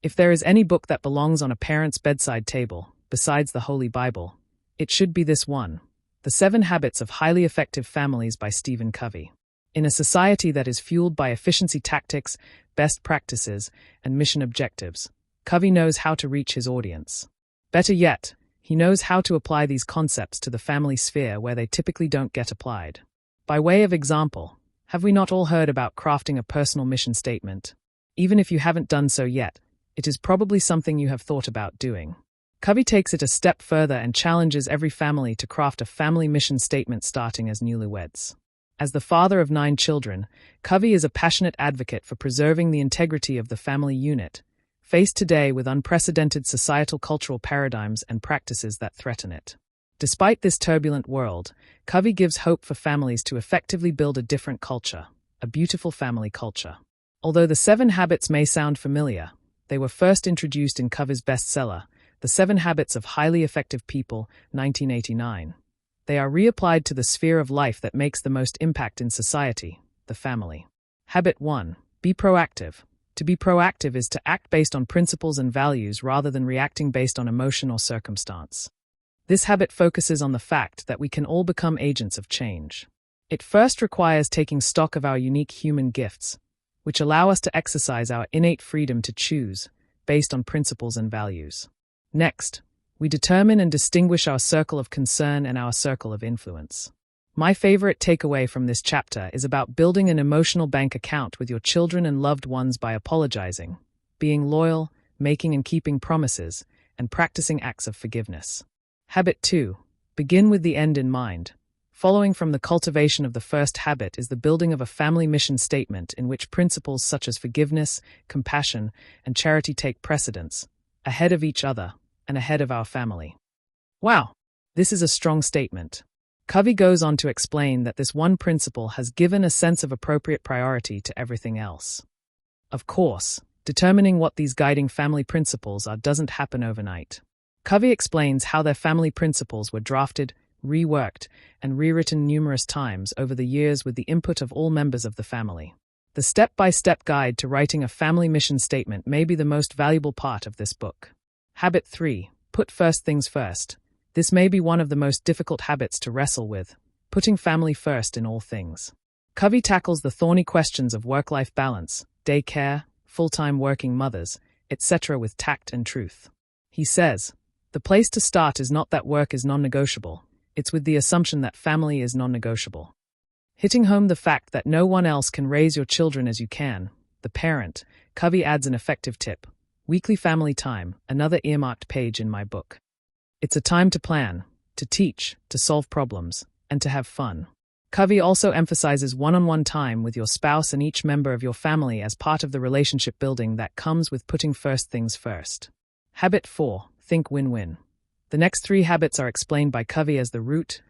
If there is any book that belongs on a parent's bedside table, besides the Holy Bible, it should be this one, The 7 Habits of Highly Effective Families by Stephen Covey. In a society that is fueled by efficiency tactics, best practices, and mission objectives, Covey knows how to reach his audience. Better yet, he knows how to apply these concepts to the family sphere where they typically don't get applied. By way of example, have we not all heard about crafting a personal mission statement? Even if you haven't done so yet, it is probably something you have thought about doing. Covey takes it a step further and challenges every family to craft a family mission statement starting as newlyweds. As the father of 9 children, Covey is a passionate advocate for preserving the integrity of the family unit, faced today with unprecedented societal cultural paradigms and practices that threaten it. Despite this turbulent world, Covey gives hope for families to effectively build a different culture, a beautiful family culture. Although the 7 habits may sound familiar, they were first introduced in Covey's bestseller, The 7 Habits of Highly Effective People, 1989. They are reapplied to the sphere of life that makes the most impact in society, the family. Habit 1. Be proactive. To be proactive is to act based on principles and values rather than reacting based on emotion or circumstance. This habit focuses on the fact that we can all become agents of change. It first requires taking stock of our unique human gifts, which allow us to exercise our innate freedom to choose, based on principles and values. Next, we determine and distinguish our circle of concern and our circle of influence. My favorite takeaway from this chapter is about building an emotional bank account with your children and loved ones by apologizing, being loyal, making and keeping promises, and practicing acts of forgiveness. Habit 2. Begin with the end in mind. Following from the cultivation of the first habit is the building of a family mission statement in which principles such as forgiveness, compassion, and charity take precedence, ahead of each other and ahead of our family. Wow, this is a strong statement. Covey goes on to explain that this one principle has given a sense of appropriate priority to everything else. Of course, determining what these guiding family principles are doesn't happen overnight. Covey explains how their family principles were drafted, reworked, and rewritten numerous times over the years with the input of all members of the family. The step-by-step guide to writing a family mission statement may be the most valuable part of this book. Habit 3. Put first things first. This may be one of the most difficult habits to wrestle with, putting family first in all things. Covey tackles the thorny questions of work-life balance, daycare, full-time working mothers, etc. with tact and truth. He says, the place to start is not that work is non-negotiable, it's with the assumption that family is non-negotiable. Hitting home the fact that no one else can raise your children as you can, the parent, Covey adds an effective tip. Weekly family time, another earmarked page in my book. It's a time to plan, to teach, to solve problems, and to have fun. Covey also emphasizes one-on-one time with your spouse and each member of your family as part of the relationship building that comes with putting first things first. Habit 4. Think win-win. The next 3 habits are explained by Covey as the root,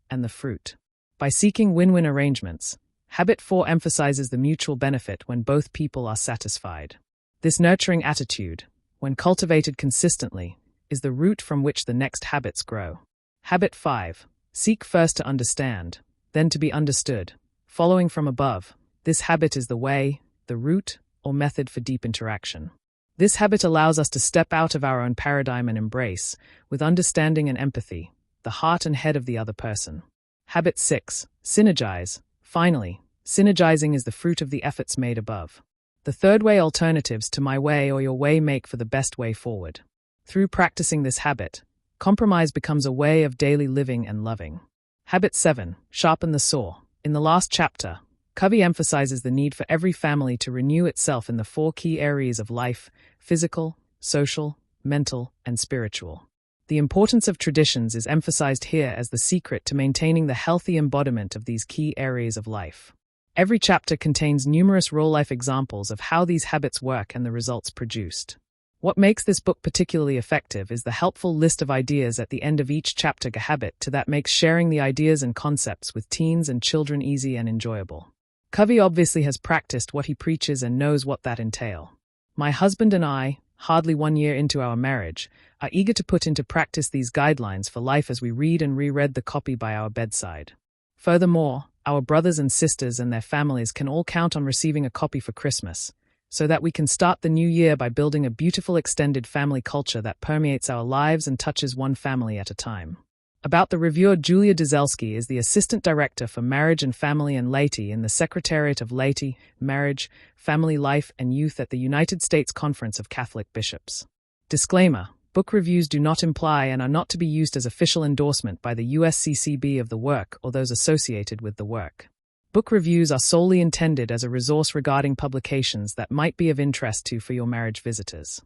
and the fruit. By seeking win-win arrangements, Habit 4 emphasizes the mutual benefit when both people are satisfied. This nurturing attitude, when cultivated consistently, is the root from which the next habits grow. Habit 5. Seek first to understand, then to be understood. Following from above, this habit is the way, the route, or method for deep interaction. This habit allows us to step out of our own paradigm and embrace, with understanding and empathy, the heart and head of the other person. Habit 6. Synergize. Finally, synergizing is the fruit of the efforts made above. The third way alternatives to my way or your way make for the best way forward. Through practicing this habit, compromise becomes a way of daily living and loving. Habit 7. Sharpen the saw. In the last chapter, Covey emphasizes the need for every family to renew itself in the 4 key areas of life: physical, social, mental, and spiritual. The importance of traditions is emphasized here as the secret to maintaining the healthy embodiment of these key areas of life. Every chapter contains numerous real-life examples of how these habits work and the results produced. What makes this book particularly effective is the helpful list of ideas at the end of each chapter. A habit to that makes sharing the ideas and concepts with teens and children easy and enjoyable. Covey obviously has practiced what he preaches and knows what that entails. My husband and I, hardly 1 year into our marriage, are eager to put into practice these guidelines for life as we read and reread the copy by our bedside. Furthermore, our brothers and sisters and their families can all count on receiving a copy for Christmas, so that we can start the new year by building a beautiful extended family culture that permeates our lives and touches one family at a time. About the reviewer, Julia Dzelski is the Assistant Director for Marriage and Family and Laity in the Secretariat of Laity, Marriage, Family Life and Youth at the United States Conference of Catholic Bishops. Disclaimer: book reviews do not imply and are not to be used as official endorsement by the USCCB of the work or those associated with the work. Book reviews are solely intended as a resource regarding publications that might be of interest to for your marriage visitors.